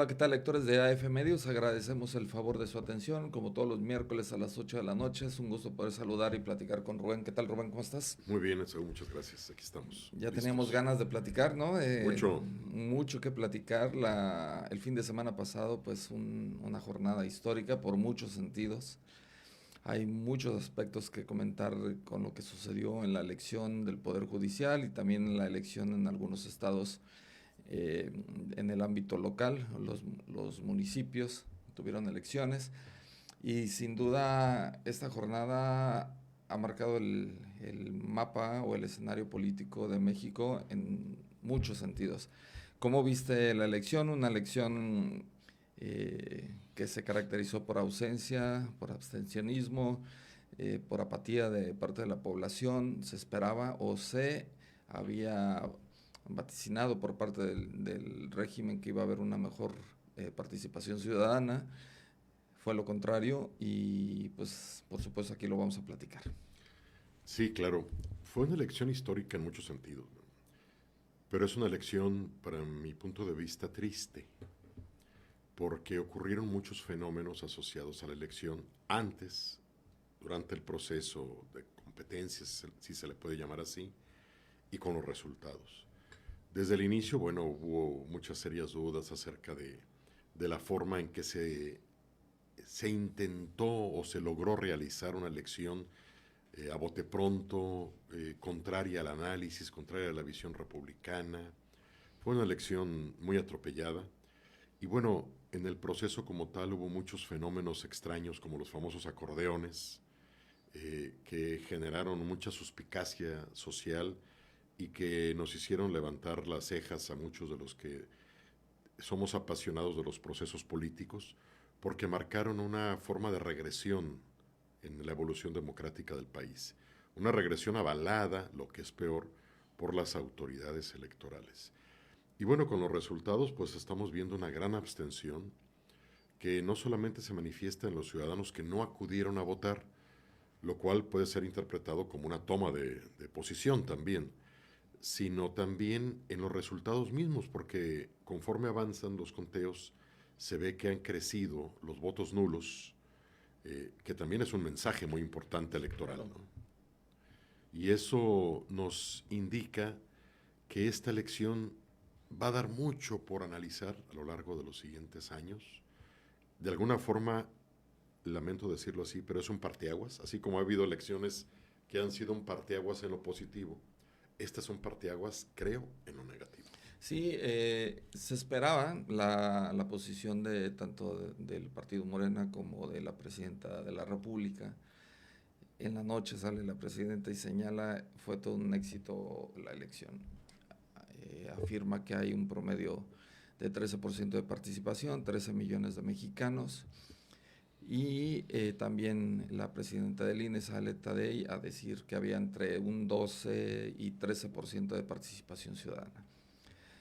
Hola, ¿qué tal, lectores de AF Medios? Agradecemos el favor de su atención. Como todos los miércoles a las 8 de la noche, es un gusto poder saludar y platicar con Rubén. ¿Qué tal, Rubén? ¿Cómo estás? Muy bien, Esaú, muchas gracias. Aquí estamos, Ya teníamos listos. ganas de platicar, ¿no? Mucho. Mucho que platicar. El fin de semana pasado, pues una jornada histórica por muchos sentidos. Hay muchos aspectos que comentar con lo que sucedió en la elección del Poder Judicial y también en la elección en algunos estados eh, en el ámbito local. Los municipios tuvieron elecciones y sin duda esta jornada ha marcado el mapa o el escenario político de México en muchos sentidos. ¿Cómo viste la elección? Una elección que se caracterizó por ausencia, por abstencionismo, por apatía de parte de la población. Se esperaba o se había vaticinado por parte del régimen que iba a haber una mejor participación ciudadana. Fue lo contrario y pues por supuesto aquí lo vamos a platicar. Sí, claro. Fue una elección histórica en muchos sentidos, ¿no? Pero es una elección, para mi punto de vista, triste, porque ocurrieron muchos fenómenos asociados a la elección antes, durante el proceso de competencias, si se le puede llamar así, y con los resultados. Desde el inicio, bueno, hubo muchas serias dudas acerca de la forma en que se intentó o se logró realizar una elección a bote pronto, contraria al análisis, contraria a la visión republicana. Fue una elección muy atropellada y bueno, en el proceso como tal hubo muchos fenómenos extraños como los famosos acordeones, que generaron mucha suspicacia social y que nos hicieron levantar las cejas a muchos de los que somos apasionados de los procesos políticos, porque marcaron una forma de regresión en la evolución democrática del país. Una regresión avalada, lo que es peor, por las autoridades electorales. Y bueno, con los resultados, pues estamos viendo una gran abstención que no solamente se manifiesta en los ciudadanos que no acudieron a votar, lo cual puede ser interpretado como una toma de posición también, sino también en los resultados mismos, porque conforme avanzan los conteos, se ve que han crecido los votos nulos, que también es un mensaje muy importante electoral, Claro. ¿no? Y eso nos indica que esta elección va a dar mucho por analizar a lo largo de los siguientes años. De alguna forma, lamento decirlo así, pero es un parteaguas, así como ha habido elecciones que han sido un parteaguas en lo positivo, estas son parteaguas, creo, en lo negativo. Sí, se esperaba la posición de tanto del partido Morena como de la presidenta de la República. En la noche sale la presidenta y señala fue todo un éxito la elección. Afirma que hay un promedio de 13% de participación, 13 millones de mexicanos. Y también la presidenta del INE sale Tadei a decir que había entre un 12 y 13% de participación ciudadana.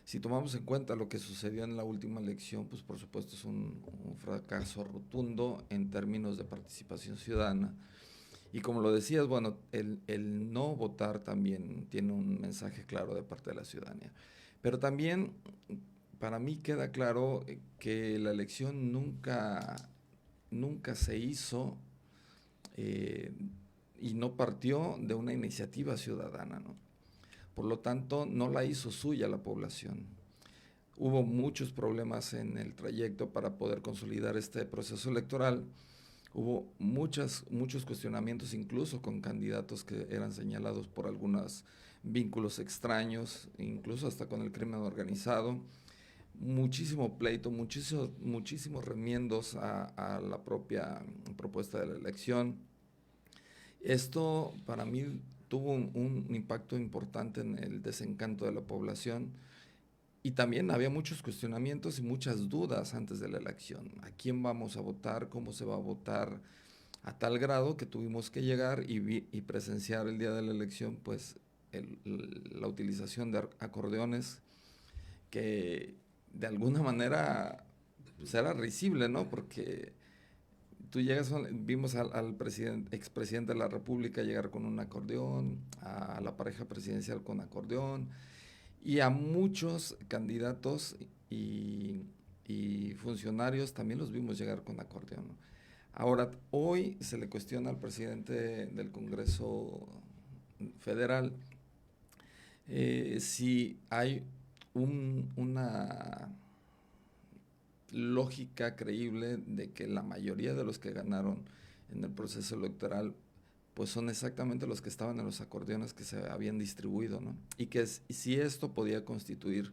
Si tomamos en cuenta lo que sucedió en la última elección, pues por supuesto es un fracaso rotundo en términos de participación ciudadana. Y como lo decías, bueno, el no votar también tiene un mensaje claro de parte de la ciudadanía. Pero también para mí queda claro que la elección nunca se hizo eh, y no partió de una iniciativa ciudadana, ¿no? Por lo tanto, no la hizo suya la población. Hubo muchos problemas en el trayecto para poder consolidar este proceso electoral. Hubo muchos cuestionamientos, incluso con candidatos que eran señalados por algunos vínculos extraños, incluso hasta con el crimen organizado. Muchísimo pleito, muchísimos remiendos a la propia propuesta de la elección. Esto para mí tuvo un impacto importante en el desencanto de la población y también había muchos cuestionamientos y muchas dudas antes de la elección. ¿A quién vamos a votar? ¿Cómo se va a votar? A tal grado que tuvimos que llegar y presenciar el día de la elección, pues la utilización de acordeones que de alguna manera pues, era risible, ¿no? Porque tú llegas, vimos al expresidente de la República llegar con un acordeón, a la pareja presidencial con acordeón, y a muchos candidatos y, y funcionarios también los vimos llegar con acordeón, ¿no? Ahora, hoy se le cuestiona al presidente del Congreso Federal si hay una lógica creíble de que la mayoría de los que ganaron en el proceso electoral pues son exactamente los que estaban en los acordeones que se habían distribuido, ¿no? Y que si esto podía constituir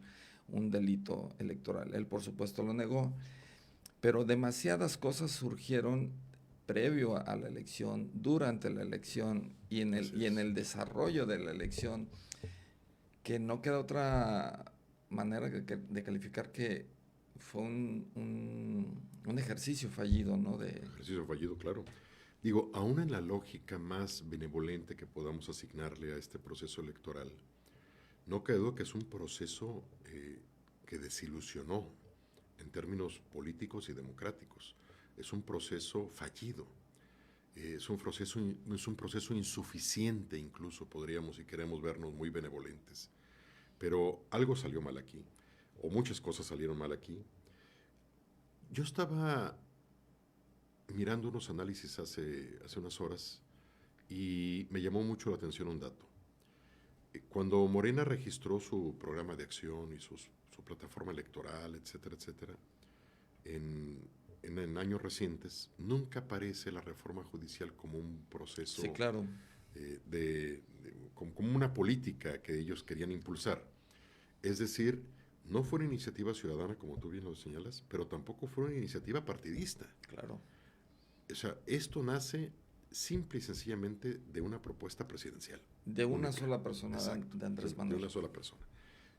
un delito electoral. Él, por supuesto, lo negó, pero demasiadas cosas surgieron previo a la elección, durante la elección y en el desarrollo de la elección, que no queda otra manera de calificar que fue un ejercicio fallido, ¿no? Ejercicio fallido, claro. Digo, aún en la lógica más benevolente que podamos asignarle a este proceso electoral, no cabe duda que es un proceso que desilusionó en términos políticos y democráticos. Es un proceso fallido. Es un proceso insuficiente, incluso podríamos, si queremos vernos muy benevolentes. Pero algo salió mal aquí, o muchas cosas salieron mal aquí. Yo estaba mirando unos análisis hace unas horas y me llamó mucho la atención un dato. Cuando Morena registró su programa de acción y su plataforma electoral, etcétera, etcétera, en años recientes, nunca aparece la reforma judicial como un proceso, sí, claro, como una política que ellos querían impulsar. Es decir, no fue una iniciativa ciudadana, como tú bien lo señalas, pero tampoco fue una iniciativa partidista. claro. O sea, esto nace simple y sencillamente de una propuesta presidencial. De una Única. sola persona, Exacto, de Andrés Manuel. de una sola persona.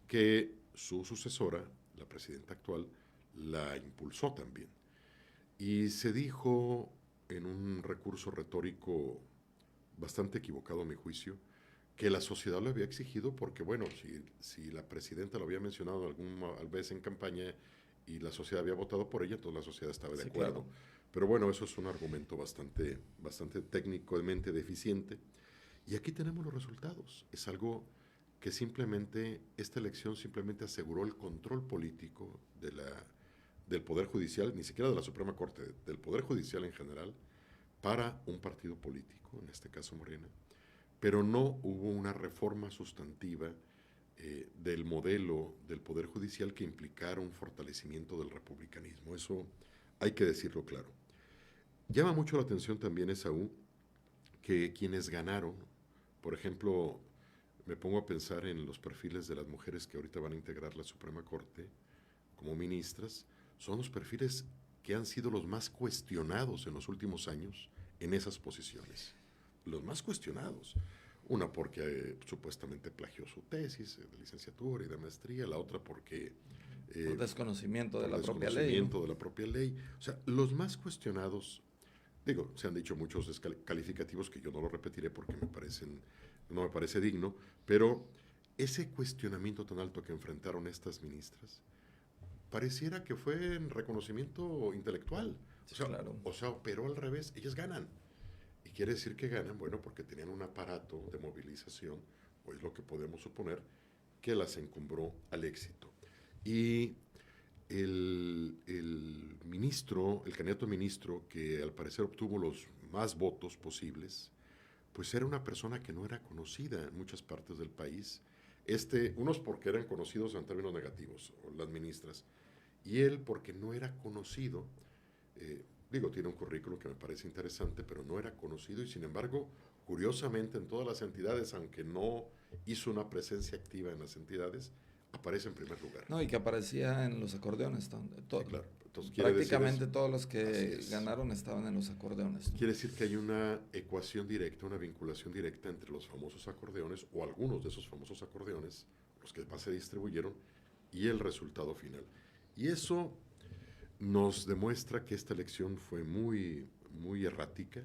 Que su sucesora, la presidenta actual, la impulsó también. Y se dijo en un recurso retórico bastante equivocado a mi juicio, que la sociedad lo había exigido porque, bueno, si la presidenta lo había mencionado alguna vez en campaña y la sociedad había votado por ella, entonces la sociedad estaba de acuerdo. Claro. Pero bueno, eso es un argumento bastante técnicamente deficiente. Y aquí tenemos los resultados. Es algo que simplemente, esta elección simplemente aseguró el control político del Poder Judicial, ni siquiera de la Suprema Corte, del Poder Judicial en general, para un partido político, en este caso Morena, pero no hubo una reforma sustantiva del modelo del Poder Judicial que implicara un fortalecimiento del republicanismo. Eso hay que decirlo claro. Llama mucho la atención también, Esaú, que quienes ganaron, por ejemplo, me pongo a pensar en los perfiles de las mujeres que ahorita van a integrar la Suprema Corte como ministras, son los perfiles que han sido los más cuestionados en los últimos años en esas posiciones. Los más cuestionados. Una porque supuestamente plagió su tesis de licenciatura y de maestría, la otra porque... por desconocimiento de la propia ley. Desconocimiento de la propia ley. O sea, los más cuestionados, digo, se han dicho muchos calificativos que yo no lo repetiré porque no me parece digno, pero ese cuestionamiento tan alto que enfrentaron estas ministras, pareciera que fue en reconocimiento intelectual. Sí, o sea, claro. O sea, pero al revés, ellas ganan. Y quiere decir que ganan, bueno, porque tenían un aparato de movilización, o es lo que podemos suponer, que las encumbró al éxito. Y el candidato ministro, que al parecer obtuvo los más votos posibles, pues era una persona que no era conocida en muchas partes del país. Unos porque eran conocidos en términos negativos, las ministras, y él porque no era conocido. Tiene un currículum que me parece interesante, pero no era conocido y sin embargo, curiosamente en todas las entidades, aunque no hizo una presencia activa en las entidades, aparece en primer lugar. No, y que aparecía en los acordeones. Sí, claro. Entonces, prácticamente todos los que ganaron estaban en los acordeones, ¿no? Quiere decir que hay una ecuación directa, una vinculación directa entre los famosos acordeones o algunos de esos famosos acordeones, los que más se distribuyeron, y el resultado final. Y eso nos demuestra que esta elección fue muy, muy errática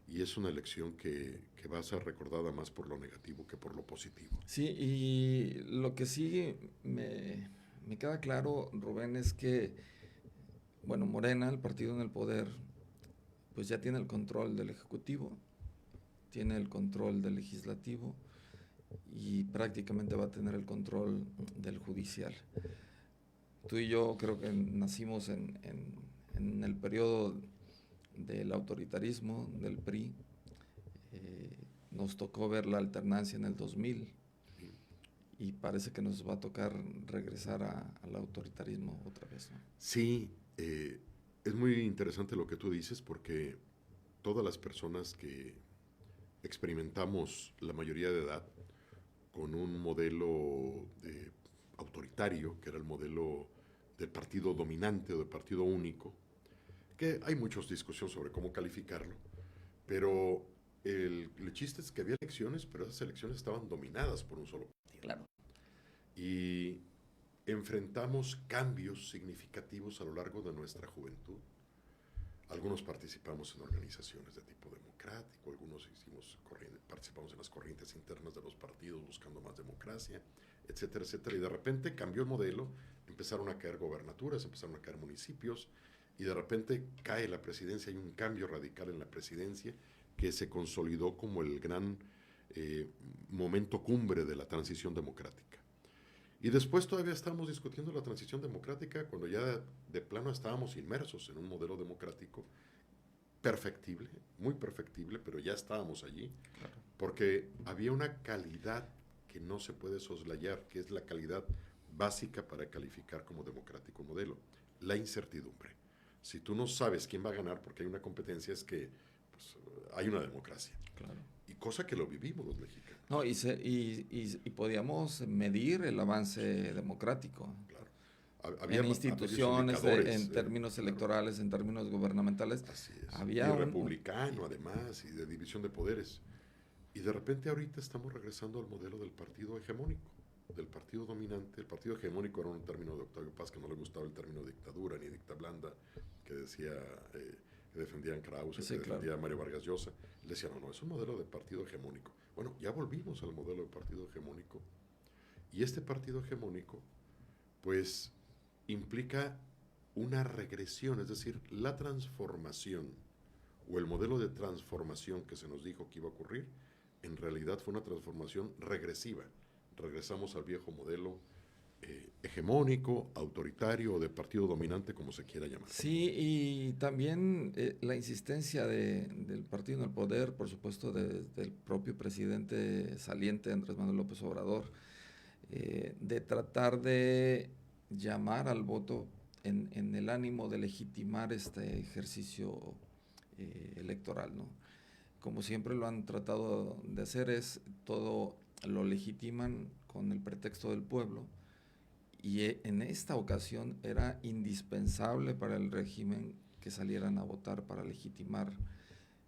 y es una elección que va a ser recordada más por lo negativo que por lo positivo. Sí, y lo que sí me queda claro, Rubén, es que, bueno, Morena, el partido en el poder, pues ya tiene el control del Ejecutivo, tiene el control del Legislativo y prácticamente va a tener el control del Judicial. Tú y yo creo que nacimos en el periodo del autoritarismo, del PRI. Nos tocó ver la alternancia en el 2000 y parece que nos va a tocar regresar al autoritarismo otra vez, ¿no? Sí, es muy interesante lo que tú dices porque todas las personas que experimentamos la mayoría de edad con un modelo autoritario, que era el modelo del partido dominante o del partido único, que hay muchas discusiones sobre cómo calificarlo, pero el chiste es que había elecciones, pero esas elecciones estaban dominadas por un solo partido. Claro. Y enfrentamos cambios significativos a lo largo de nuestra juventud. Algunos participamos en organizaciones de tipo democrático, algunos participamos en las corrientes internas de los partidos buscando más democracia, etcétera, etcétera. Y de repente cambió el modelo, empezaron a caer gobernaturas, empezaron a caer municipios, y de repente cae la presidencia, hay un cambio radical en la presidencia que se consolidó como el gran momento cumbre de la transición democrática. Y después todavía estábamos discutiendo la transición democrática cuando ya de plano estábamos inmersos en un modelo democrático perfectible, muy perfectible, pero ya estábamos allí, Claro. porque había una calidad que no se puede soslayar, que es la calidad básica para calificar como democrático un modelo, la incertidumbre. Si tú no sabes quién va a ganar porque hay una competencia, es que pues, hay una democracia. Claro. Y cosa que lo vivimos los mexicanos. No, y podíamos medir el avance democrático Claro. en instituciones, en términos claro, electorales, en términos gubernamentales. Así es. Había Y republicano, además, y de división de poderes. Y de repente ahorita estamos regresando al modelo del partido hegemónico, del partido dominante. El partido hegemónico era un término de Octavio Paz, que no le gustaba el término dictadura ni dicta blanda, que decía, que defendían Krause, sí, que defendía claro. Mario Vargas Llosa. Le decían, no, es un modelo de partido hegemónico. Bueno, ya volvimos al modelo de partido hegemónico. Y este partido hegemónico, pues, implica una regresión, es decir, la transformación o el modelo de transformación que se nos dijo que iba a ocurrir, en realidad fue una transformación regresiva. Regresamos al viejo modelo hegemónico, autoritario o de partido dominante, como se quiera llamar. Sí, y también la insistencia del partido en el poder, por supuesto, del propio presidente saliente, Andrés Manuel López Obrador, de tratar de llamar al voto en el ánimo de legitimar este ejercicio electoral, ¿no? Como siempre lo han tratado de hacer, es todo lo legitiman con el pretexto del pueblo, y en esta ocasión era indispensable para el régimen que salieran a votar para legitimar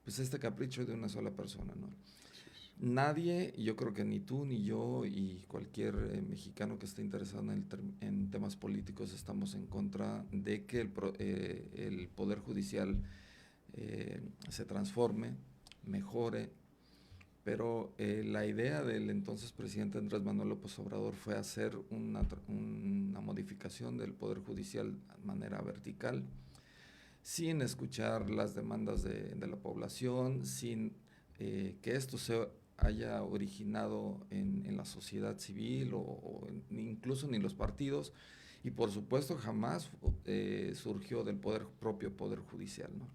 pues este capricho de una sola persona, ¿no? Nadie, yo creo que ni tú ni yo y cualquier mexicano que esté interesado en temas políticos estamos en contra de que el Poder Judicial se transforme, mejore, pero la idea del entonces presidente Andrés Manuel López Obrador fue hacer una modificación del Poder Judicial de manera vertical, sin escuchar las demandas de la población, sin que esto se haya originado en la sociedad civil incluso ni los partidos, y por supuesto jamás surgió del propio Poder Judicial, ¿no?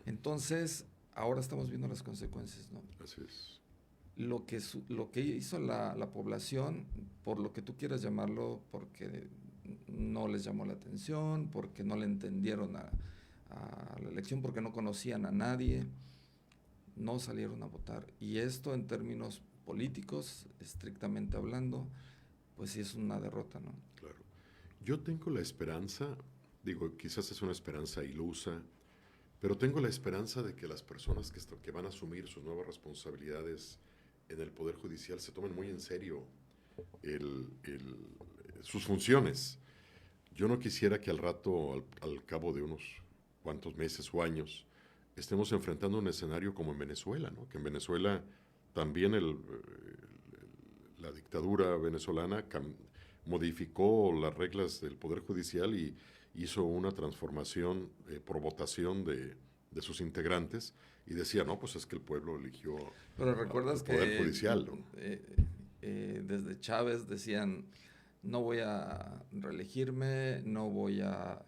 Entonces, ahora estamos viendo las consecuencias, ¿no? Así es. Lo que hizo la población, por lo que tú quieras llamarlo, porque no les llamó la atención, porque no le entendieron a la elección, porque no conocían a nadie, no salieron a votar. Y esto en términos políticos, estrictamente hablando, pues sí es una derrota, ¿no? Claro. Yo tengo la esperanza, digo, quizás es una esperanza ilusa, pero tengo la esperanza de que las personas que van a asumir sus nuevas responsabilidades en el Poder Judicial se tomen muy en serio sus funciones. Yo no quisiera que al rato, al cabo de unos cuantos meses o años, estemos enfrentando un escenario como en Venezuela, ¿no? Que en Venezuela también la dictadura venezolana modificó las reglas del Poder Judicial y hizo una transformación por votación de sus integrantes y decía, no, pues es que el pueblo eligió Pero recuerdas al Poder Judicial, ¿no? Desde Chávez decían, no voy a reelegirme, no voy a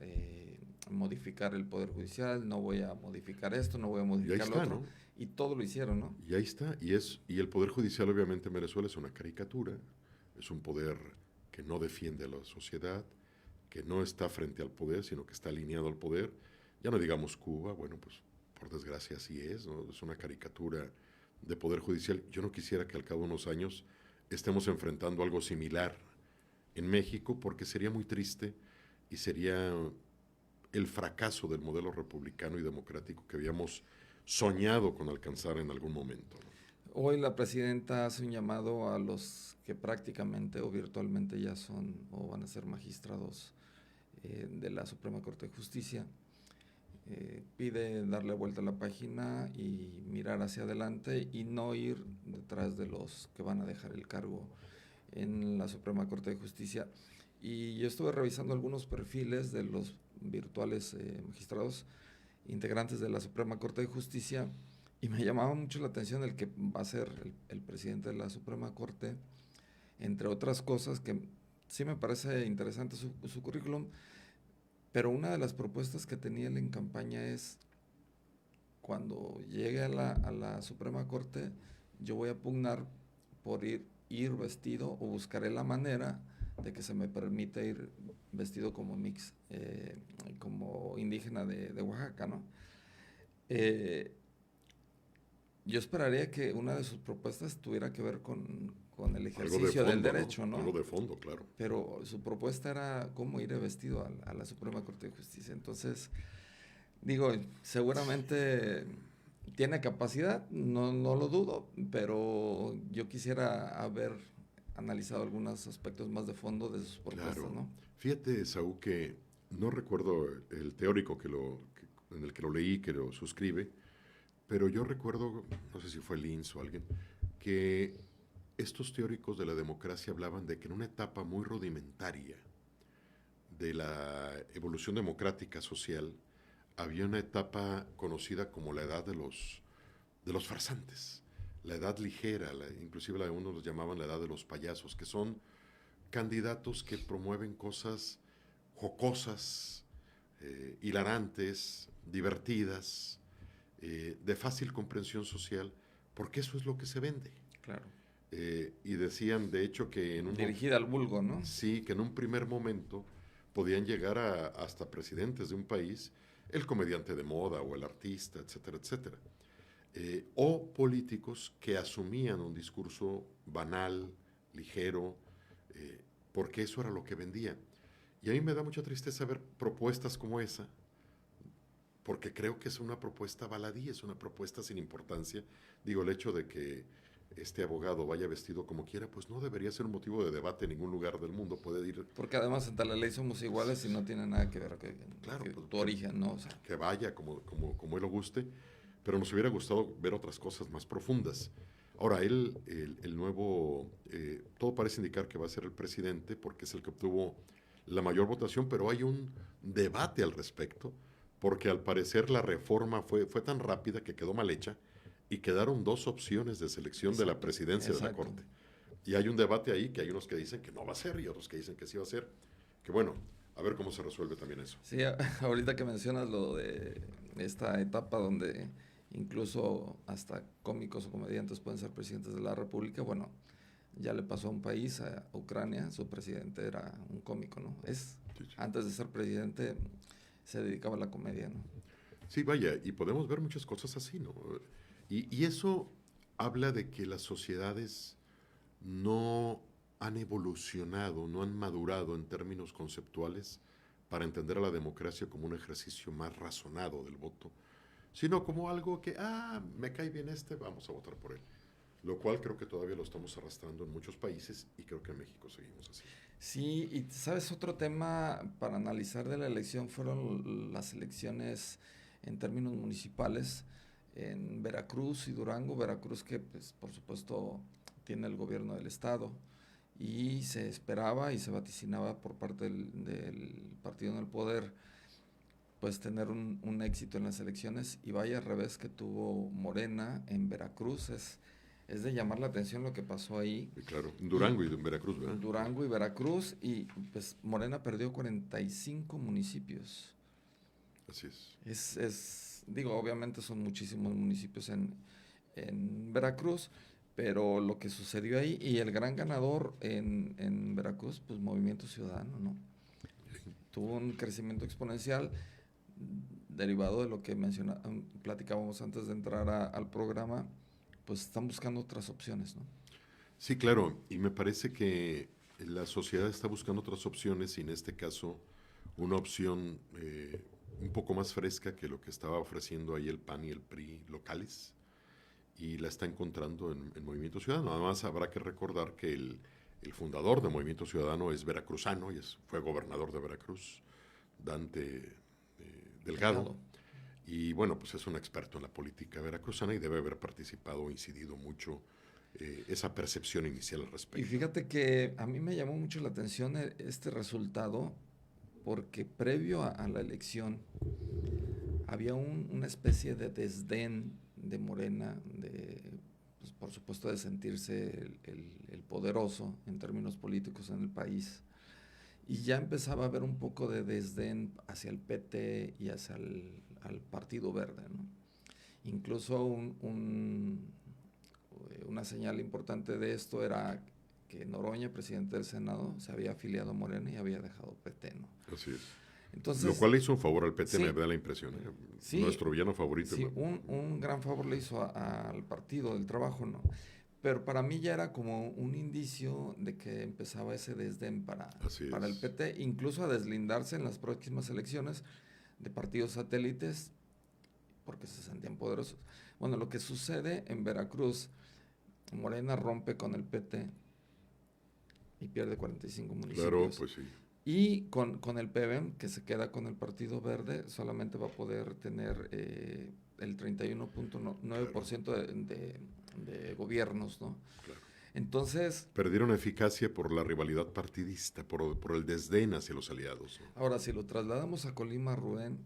modificar el Poder Judicial, no voy a modificar esto, no voy a Y ahí modificar lo está, otro, ¿no? y todo lo hicieron, ¿no? Y ahí está. Y el Poder Judicial, obviamente, en Venezuela es una caricatura. Es un poder que no defiende a la sociedad, que no está frente al poder, sino que está alineado al poder. Ya no digamos Cuba, bueno, pues por desgracia así es, ¿no? Es una caricatura de Poder Judicial. Yo no quisiera que al cabo de unos años estemos enfrentando algo similar en México, porque sería muy triste y sería el fracaso del modelo republicano y democrático que habíamos soñado con alcanzar en algún momento, ¿no? Hoy la presidenta hace un llamado a los que prácticamente o virtualmente ya son o van a ser magistrados de la Suprema Corte de Justicia. Pide darle vuelta a la página y mirar hacia adelante y no ir detrás de los que van a dejar el cargo en la Suprema Corte de Justicia. Y yo estuve revisando algunos perfiles de los virtuales magistrados integrantes de la Suprema Corte de Justicia y me llamaba mucho la atención el que va a ser el presidente de la Suprema Corte, entre otras cosas que sí me parece interesante su currículum, pero una de las propuestas que tenía él en campaña es, cuando llegue a la Suprema Corte, yo voy a pugnar por ir vestido o buscaré la manera de que se me permita ir vestido como mix, como indígena de Oaxaca, ¿no? Eh, yo esperaría que una de sus propuestas tuviera que ver con el Algo de ejercicio del fondo, ¿no? derecho, ¿no? Algo de fondo, claro. Pero su propuesta era cómo ir vestido a la Suprema Corte de Justicia. Entonces, digo, seguramente tiene capacidad, no lo dudo, pero yo quisiera haber analizado algunos aspectos más de fondo de sus propuestas, Claro. ¿no? Fíjate, Saúl, que no recuerdo el teórico en el que lo leí, que lo suscribe, pero yo recuerdo, no sé si fue Linz o alguien, que estos teóricos de la democracia hablaban de que en una etapa muy rudimentaria de la evolución democrática social había una etapa conocida como la edad de los farsantes, la edad ligera, inclusive algunos los llamaban la edad de los payasos, que son candidatos que promueven cosas jocosas, hilarantes, divertidas, de fácil comprensión social, porque eso es lo que se vende. Claro. Y decían, de hecho, que Dirigida al vulgo, ¿no? sí, que en un primer momento podían llegar hasta presidentes de un país, el comediante de moda o el artista, etcétera, etcétera. O políticos que asumían un discurso banal, ligero, eh, porque eso era lo que vendían. Y a mí me da mucha tristeza ver propuestas como esa, porque creo que es una propuesta baladí, es una propuesta sin importancia. Digo, el hecho de que este abogado vaya vestido como quiera, pues no debería ser un motivo de debate en ningún lugar del mundo. Puede ir, Porque además ante la ley somos iguales y no tiene nada que ver claro, que pues, tu origen, ¿no? O sea, que vaya como él lo guste, pero nos hubiera gustado ver otras cosas más profundas. Ahora, el nuevo, todo parece indicar que va a ser el presidente porque es el que obtuvo la mayor votación, pero hay un debate al respecto, porque al parecer la reforma fue tan rápida que quedó mal hecha y quedaron dos opciones de selección de la exacto, presidencia de la exacto. Corte. Y hay un debate ahí que hay unos que dicen que no va a ser y otros que dicen que sí va a ser. Que bueno, a ver cómo se resuelve también eso. Sí, ahorita que mencionas lo de esta etapa donde incluso hasta cómicos o comediantes pueden ser presidentes de la República, bueno, ya le pasó a un país, a Ucrania, su presidente era un cómico, ¿no? Sí, sí. Antes de ser presidente se dedicaba a la comedia, ¿no? Sí, vaya, y podemos ver muchas cosas así, ¿no? Y eso habla de que las sociedades no han evolucionado, no han madurado en términos conceptuales para entender a la democracia como un ejercicio más razonado del voto, sino como algo que, me cae bien este, vamos a votar por él. Lo cual creo que todavía lo estamos arrastrando en muchos países y creo que en México seguimos así. Sí, y sabes, otro tema para analizar de la elección fueron las elecciones en términos municipales en Veracruz y Durango. Veracruz que, pues, por supuesto, tiene el gobierno del estado y se esperaba y se vaticinaba por parte del partido en el poder, pues tener un éxito en las elecciones y vaya revés que tuvo Morena en Veracruz. es de llamar la atención lo que pasó ahí. Claro, en Durango y en Veracruz, ¿verdad? Durango y Veracruz, y pues Morena perdió 45 municipios. Así es. Digo, obviamente son muchísimos municipios en Veracruz, pero lo que sucedió ahí, y el gran ganador en Veracruz, pues Movimiento Ciudadano, ¿no? Tuvo un crecimiento exponencial derivado de lo que platicábamos antes de entrar al programa, pues están buscando otras opciones, ¿no? Sí, claro, y me parece que la sociedad está buscando otras opciones y en este caso una opción un poco más fresca que lo que estaba ofreciendo ahí el PAN y el PRI locales y la está encontrando en Movimiento Ciudadano. Además habrá que recordar que el fundador de Movimiento Ciudadano es veracruzano y fue gobernador de Veracruz, Dante Delgado. Y bueno, pues es un experto en la política veracruzana y debe haber participado o incidido mucho esa percepción inicial al respecto. Y fíjate que a mí me llamó mucho la atención este resultado, porque previo a la elección había una especie de desdén de Morena, pues, por supuesto de sentirse el poderoso en términos políticos en el país, y ya empezaba a haber un poco de desdén hacia el PT y hacia al Partido Verde, ¿no? Incluso una señal importante de esto era que Noroña, presidente del Senado, se había afiliado a Morena y había dejado PT, ¿no? Así es. Entonces, lo cual le hizo un favor al PT, sí, me da la impresión. Sí, nuestro villano favorito. Sí, un gran favor le hizo al Partido del Trabajo, ¿no? Pero para mí ya era como un indicio de que empezaba ese desdén para el PT, incluso a deslindarse en las próximas elecciones de partidos satélites, porque se sentían poderosos. Bueno, lo que sucede en Veracruz, Morena rompe con el PT y pierde 45 municipios. Claro, pues sí. Y con el PBM, que se queda con el Partido Verde, solamente va a poder tener el 31.9% de gobiernos, ¿no? Claro. Entonces... Perdieron eficacia por la rivalidad partidista, por el desdén hacia los aliados, ¿no? Ahora, si lo trasladamos a Colima, Rubén,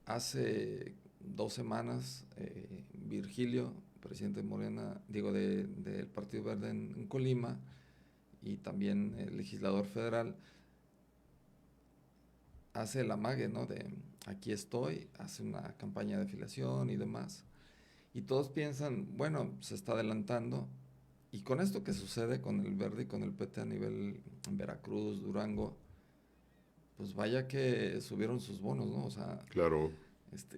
hace 2 semanas, Virgilio, presidente de Morena, del Partido Verde en Colima, y también el legislador federal, hace el amague, ¿no? De aquí estoy, hace una campaña de afiliación y demás. Y todos piensan, bueno, se está adelantando. Y con esto que sucede con el Verde y con el PT a nivel Veracruz, Durango, pues vaya que subieron sus bonos, ¿no? O sea, claro.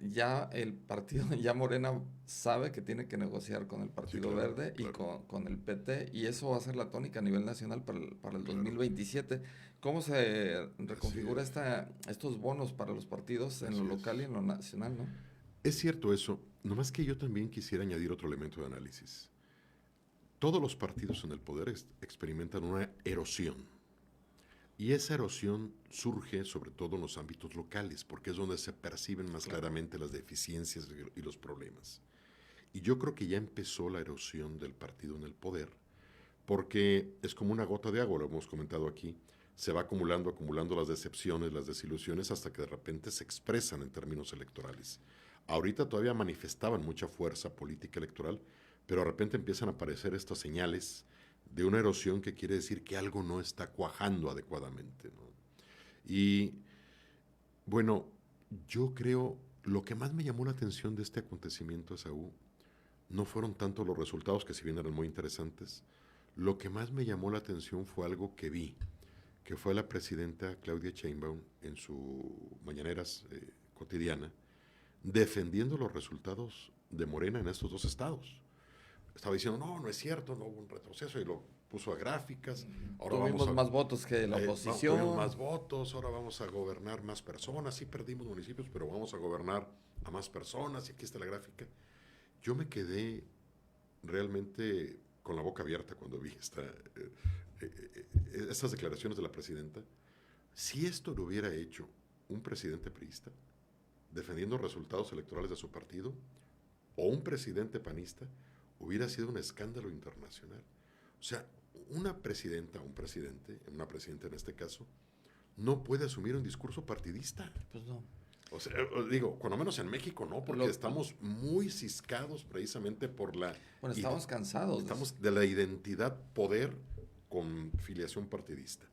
Ya el partido, ya Morena sabe que tiene que negociar con el Partido Verde y con el PT, y eso va a ser la tónica a nivel nacional para el 2027. ¿Cómo se reconfigura estos bonos para los partidos en lo local y en lo nacional, no? Es cierto eso, nomás que yo también quisiera añadir otro elemento de análisis. Todos los partidos en el poder experimentan una erosión. Y esa erosión surge sobre todo en los ámbitos locales, porque es donde se perciben más claramente las deficiencias y los problemas. Y yo creo que ya empezó la erosión del partido en el poder, porque es como una gota de agua, lo hemos comentado aquí, se va acumulando las decepciones, las desilusiones, hasta que de repente se expresan en términos electorales. Ahorita todavía manifestaban mucha fuerza política electoral, pero de repente empiezan a aparecer estas señales de una erosión que quiere decir que algo no está cuajando adecuadamente, ¿no? Y bueno, yo creo, lo que más me llamó la atención de este acontecimiento, Esaú, no fueron tanto los resultados, que si bien eran muy interesantes, lo que más me llamó la atención fue algo que vi, que fue la presidenta Claudia Sheinbaum en su mañaneras cotidiana, defendiendo los resultados de Morena en estos 2 estados. Estaba diciendo, no es cierto, no hubo un retroceso, y lo puso a gráficas. Ahora tuvimos más votos que la oposición. Tuvimos más votos, ahora vamos a gobernar más personas. Sí perdimos municipios, pero vamos a gobernar a más personas, y aquí está la gráfica. Yo me quedé realmente con la boca abierta cuando vi estas declaraciones de la presidenta. Si esto lo hubiera hecho un presidente priista, defendiendo resultados electorales de su partido, o un presidente panista, hubiera sido un escándalo internacional. O sea, una presidenta en este caso, no puede asumir un discurso partidista. Pues no. O sea, digo, cuando menos en México no, porque estamos muy ciscados precisamente por la... Bueno, estamos cansados. Estamos de la identidad poder con filiación partidista.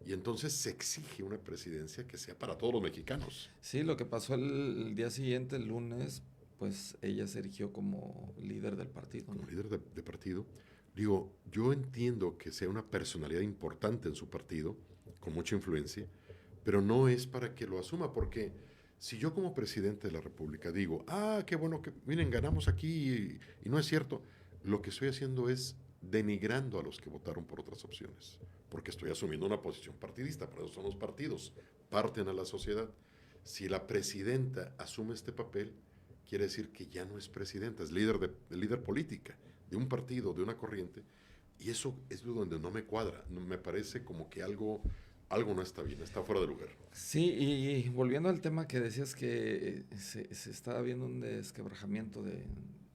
Y entonces se exige una presidencia que sea para todos los mexicanos. Sí, lo que pasó el día siguiente, el lunes, pues ella se erigió como líder del partido. Como líder de partido. Digo, yo entiendo que sea una personalidad importante en su partido, con mucha influencia, pero no es para que lo asuma, porque si yo como presidente de la República digo, qué bueno que, miren, ganamos aquí y no es cierto, lo que estoy haciendo es denigrando a los que votaron por otras opciones, porque estoy asumiendo una posición partidista, para eso son los partidos, parten a la sociedad. Si la presidenta asume este papel, quiere decir que ya no es presidenta, es líder política de un partido, de una corriente, y eso es donde no me cuadra, me parece como que algo no está bien, está fuera de lugar. Sí, y volviendo al tema que decías que se estaba viendo un desquebrajamiento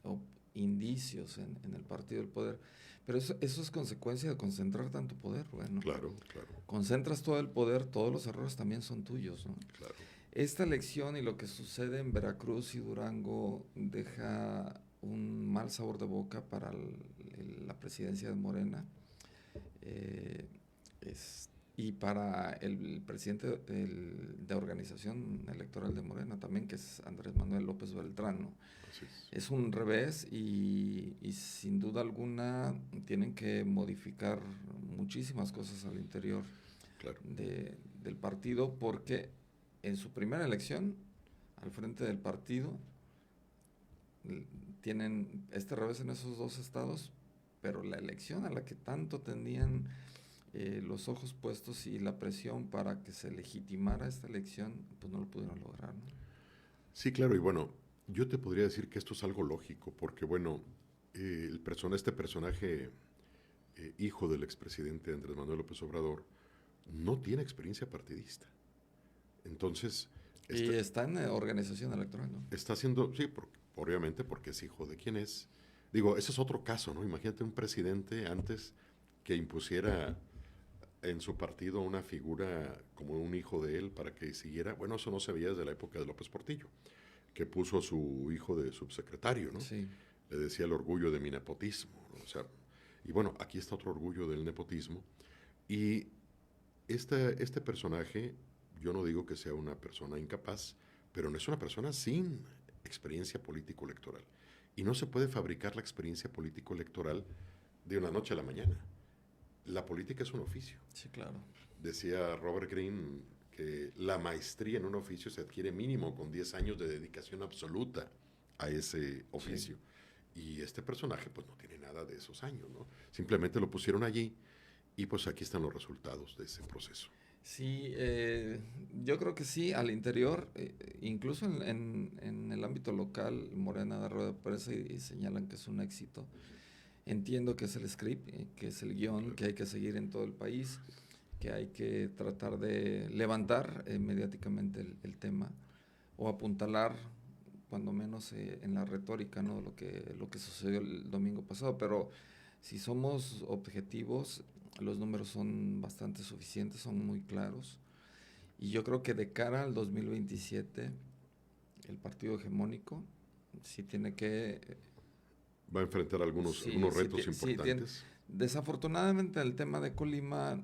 o indicios en el partido del poder, pero eso es consecuencia de concentrar tanto poder, bueno. Claro, claro. Concentras todo el poder, todos los errores también son tuyos, ¿no? Claro. Esta elección y lo que sucede en Veracruz y Durango deja un mal sabor de boca para la presidencia de Morena. Y para el presidente de organización electoral de Morena también, que es Andrés Manuel López Beltrán, ¿no? Es un revés y sin duda alguna tienen que modificar muchísimas cosas al interior del partido, porque en su primera elección al frente del partido tienen este revés en esos dos estados, pero la elección a la que tanto tendían los ojos puestos y la presión para que se legitimara esta elección, pues no lo pudieron lograr, ¿no? Sí, claro, y bueno, yo te podría decir que esto es algo lógico, porque bueno, este personaje, hijo del expresidente Andrés Manuel López Obrador, no tiene experiencia partidista. Entonces... Y está en organización electoral, ¿no? Está haciendo, sí, obviamente porque es hijo de quién es. Digo, ese es otro caso, ¿no? Imagínate un presidente antes que impusiera en su partido una figura como un hijo de él para que siguiera. Bueno, eso no se veía desde la época de López Portillo, que puso a su hijo de subsecretario, ¿no? Sí. Le decía el orgullo de mi nepotismo, ¿no? O sea, y bueno, aquí está otro orgullo del nepotismo. Y este personaje, yo no digo que sea una persona incapaz, pero no es una persona sin experiencia político-electoral. Y no se puede fabricar la experiencia político-electoral de una noche a la mañana. La política es un oficio. Sí, claro. Decía Robert Greene que la maestría en un oficio se adquiere mínimo con 10 años de dedicación absoluta a ese oficio. Sí. Y este personaje pues no tiene nada de esos años, ¿no? Simplemente lo pusieron allí y pues aquí están los resultados de ese proceso. Sí, yo creo que sí, al interior, incluso en el ámbito local, Morena da rueda de prensa y señalan que es un éxito. Entiendo que es el script, que es el guión que hay que seguir en todo el país, que hay que tratar de levantar mediáticamente el tema o apuntalar, cuando menos en la retórica, ¿no? Lo que sucedió el domingo pasado, pero si somos objetivos, los números son bastante suficientes, son muy claros, y yo creo que de cara al 2027 el partido hegemónico sí tiene que... va a enfrentar algunos retos importantes. Desafortunadamente el tema de Colima,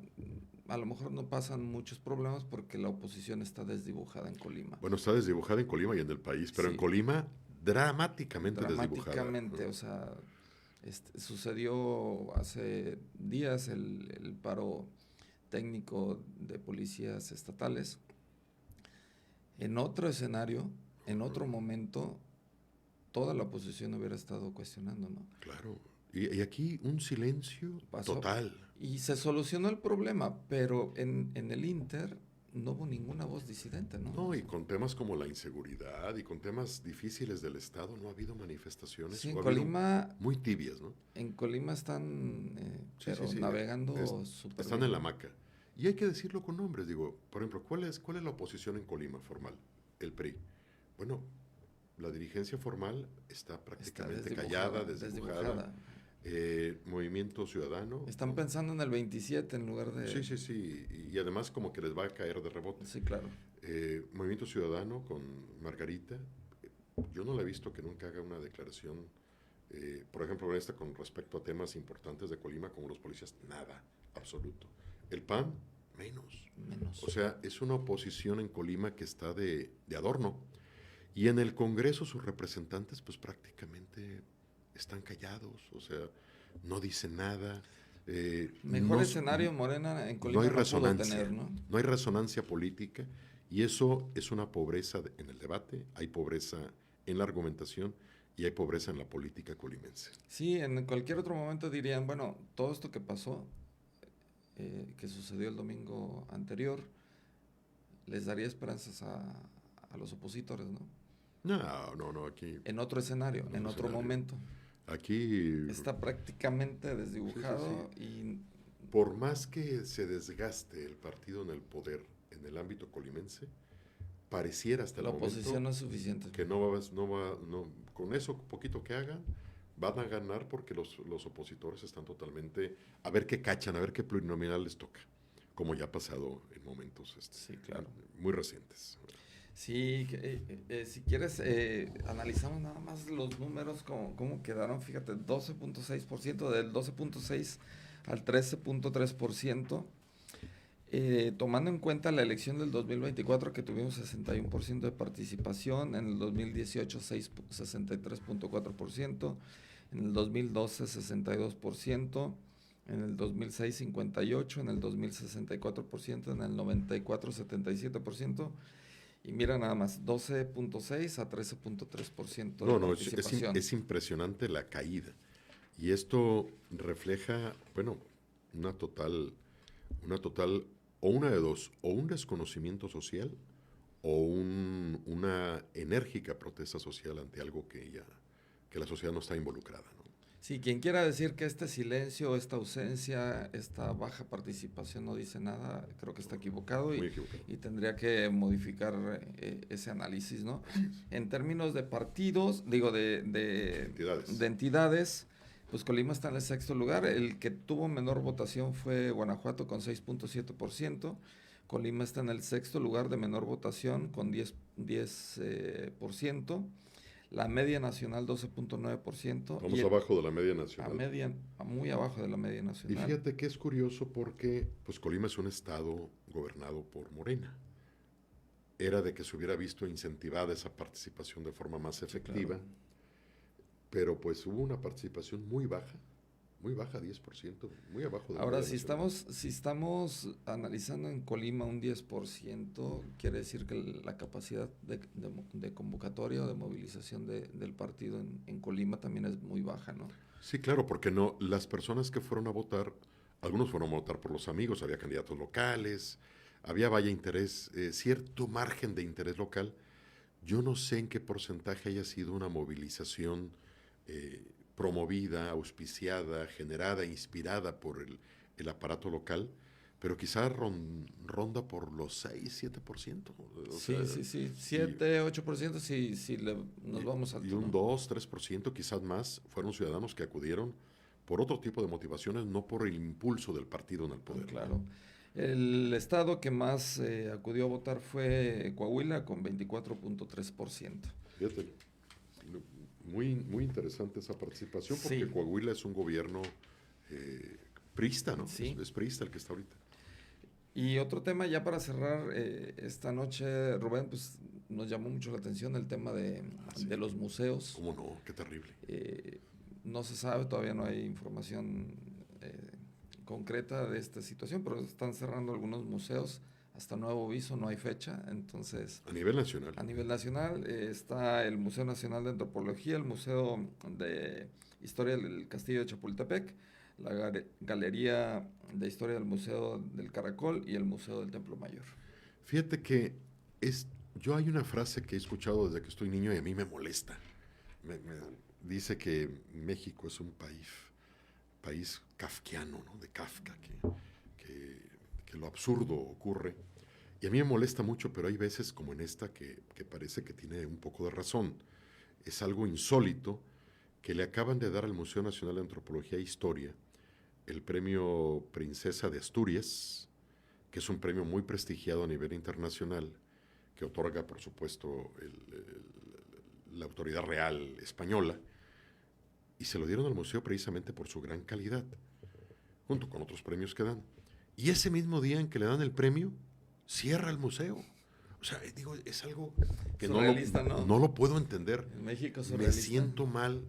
a lo mejor no pasan muchos problemas porque la oposición está desdibujada en Colima. Bueno, está desdibujada en Colima y en el país, pero en Colima dramáticamente desdibujada. Dramáticamente, ¿no? O sea, sucedió hace días el paro técnico de policías estatales. En otro escenario, en otro momento, toda la oposición hubiera estado cuestionando, ¿no? Claro. Y aquí un silencio total. Y se solucionó el problema, pero en el Inter no hubo ninguna voz disidente, ¿no? No, y con temas como la inseguridad y con temas difíciles del Estado no ha habido manifestaciones. Sí, en Colima... muy tibias, ¿no? En Colima están navegando súper están bien. en la hamaca. Y hay que decirlo con nombres, digo, por ejemplo, ¿cuál es la oposición en Colima formal? El PRI. Bueno, la dirigencia formal está prácticamente callada, desdibujada. Movimiento Ciudadano. Están pensando en el 27 en lugar de... Sí. Y además como que les va a caer de rebote. Sí, claro. Movimiento Ciudadano con Margarita, yo no la he visto que nunca haga una declaración, por ejemplo, esta con respecto a temas importantes de Colima, como los policías, nada, absoluto. El PAN, menos. Menos. O sea, es una oposición en Colima que está de adorno. Y en el Congreso sus representantes pues prácticamente están callados, o sea, no dicen nada. Mejor no, escenario Morena en no Colima hay no pudo resonancia, tener, ¿no? no hay resonancia política y eso es una pobreza en el debate, hay pobreza en la argumentación y hay pobreza en la política colimense. Sí, en cualquier otro momento dirían, bueno, todo esto que pasó, que sucedió el domingo anterior, les daría esperanzas a los opositores, ¿no? No, aquí... En otro escenario, en otro momento. Aquí... Está prácticamente desdibujado sí. y... Por más que se desgaste el partido en el poder en el ámbito colimense, pareciera hasta el la momento oposición no es suficiente. que con eso poquito que hagan, van a ganar porque los opositores están totalmente a ver qué cachan, a ver qué plurinominal les toca, como ya ha pasado en momentos sí, claro. muy recientes. Sí, si quieres, analizamos nada más los números, cómo quedaron. Fíjate, 12.6%, del 12.6 al 13.3%. Tomando en cuenta la elección del 2024, que tuvimos 61% de participación, en el 2018 63.4%, en el 2012 62%, en el 2006 58%, en el 2000 64%, en el 94 77%. Y mira nada más, 12.6 a 13.3% de participación. Es impresionante la caída. Y esto refleja, bueno, una total, o una de dos, o un desconocimiento social, o una enérgica protesta social ante algo que la sociedad no está involucrada, ¿no? Sí, quien quiera decir que este silencio, esta ausencia, esta baja participación no dice nada, creo que está equivocado, y tendría que modificar ese análisis, ¿no? En términos de partidos, digo, de entidades, pues Colima está en el sexto lugar. El que tuvo menor votación fue Guanajuato con 6.7%. Colima está en el sexto lugar de menor votación con 10%. La media nacional 12.9%. Vamos abajo de la media nacional. Muy abajo de la media nacional. Y fíjate que es curioso porque pues Colima es un estado gobernado por Morena. Era de que se hubiera visto incentivada esa participación de forma más efectiva. Sí, claro. Pero pues hubo una participación muy baja, 10%, muy abajo de la Ahora, media nacional. si estamos analizando en Colima un 10%, quiere decir que la capacidad de convocatoria o de movilización del partido en Colima también es muy baja, ¿no? Sí, claro, porque no, las personas que fueron a votar, algunos fueron a votar por los amigos, había candidatos locales, había cierto margen de interés local. Yo no sé en qué porcentaje haya sido una movilización promovida, auspiciada, generada, inspirada por el aparato local, pero quizá ronda por los 6, 7%. Sí, 7, 8% si nos vamos alto. Y un 2, 3%, quizás más, fueron ciudadanos que acudieron por otro tipo de motivaciones, no por el impulso del partido en el poder. Claro. El estado que más acudió a votar fue Coahuila con 24.3%. Fíjate, muy interesante esa participación porque Coahuila es un gobierno priista, ¿no? Sí. Es priista el que está ahorita. Y otro tema ya para cerrar esta noche, Rubén, pues nos llamó mucho la atención el tema de los museos. ¿Cómo no? Qué terrible. No se sabe, todavía no hay información concreta de esta situación, pero están cerrando algunos museos hasta nuevo aviso, no hay fecha, entonces... A nivel nacional. A nivel nacional está el Museo Nacional de Antropología, el Museo de Historia del Castillo de Chapultepec, la Galería de Historia del Museo del Caracol y el Museo del Templo Mayor. Fíjate que yo hay una frase que he escuchado desde que estoy niño y a mí me molesta. Me dice que México es un país kafkiano, ¿no? De Kafka, que lo absurdo ocurre. Y a mí me molesta mucho, pero hay veces como en esta que parece que tiene un poco de razón. Es algo insólito que le acaban de dar al Museo Nacional de Antropología e Historia el premio Princesa de Asturias, que es un premio muy prestigiado a nivel internacional, que otorga, por supuesto, la autoridad real española, y se lo dieron al museo precisamente por su gran calidad, junto con otros premios que dan. Y ese mismo día en que le dan el premio, cierra el museo. O sea, digo, es algo que surrealista, ¿no? No lo puedo entender. En México Me surrealista. siento mal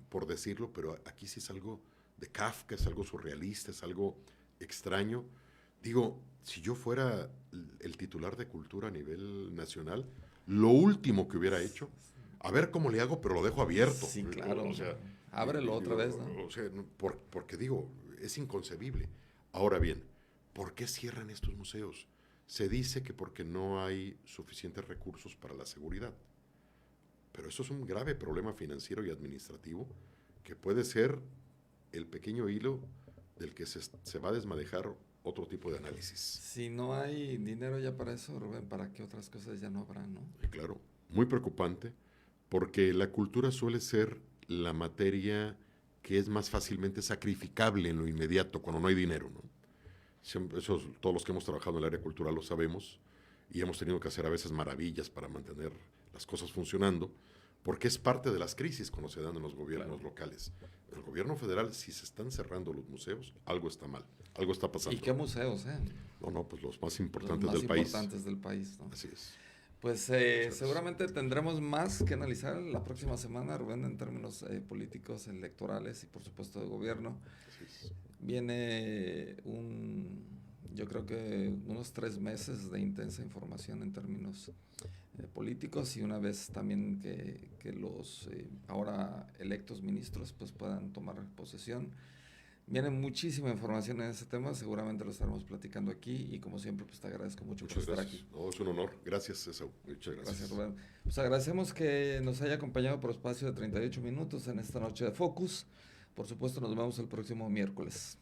por decirlo, pero aquí sí es algo de Kafka, es algo surrealista, es algo extraño. Digo, si yo fuera el titular de cultura a nivel nacional, lo último que hubiera hecho, a ver cómo le hago, pero lo dejo abierto. Sí, claro. O sea, ábrelo otra vez, ¿no? O sea, porque digo, es inconcebible. Ahora bien, ¿por qué cierran estos museos? Se dice que porque no hay suficientes recursos para la seguridad. Pero eso es un grave problema financiero y administrativo que puede ser el pequeño hilo del que se va a desmadejar otro tipo de análisis. Si no hay dinero ya para eso, Rubén, ¿para qué otras cosas ya no habrá, no? Claro, muy preocupante, porque la cultura suele ser la materia que es más fácilmente sacrificable en lo inmediato, cuando no hay dinero, ¿no? Eso, todos los que hemos trabajado en el área cultural lo sabemos, y hemos tenido que hacer a veces maravillas para mantener las cosas funcionando, porque es parte de las crisis cuando se dan en los gobiernos locales. En el gobierno federal, si se están cerrando los museos, algo está mal, algo está pasando. ¿Y qué museos, No, pues los más importantes del país. Los más importantes del país, ¿no? Así es. Pues seguramente tendremos más que analizar la próxima semana, Rubén, en términos políticos, electorales y por supuesto de gobierno. Así es. Viene yo creo que unos 3 meses de intensa información en términos políticos, y una vez también que los ahora electos ministros pues puedan tomar posesión. Viene muchísima información en ese tema, seguramente lo estaremos platicando aquí, y como siempre pues te agradezco mucho por estar aquí. No, es un honor. Gracias, César. Muchas gracias. Gracias, Rubén. Pues agradecemos que nos haya acompañado por espacio de 38 minutos en esta noche de Focus. Por supuesto, nos vemos el próximo miércoles.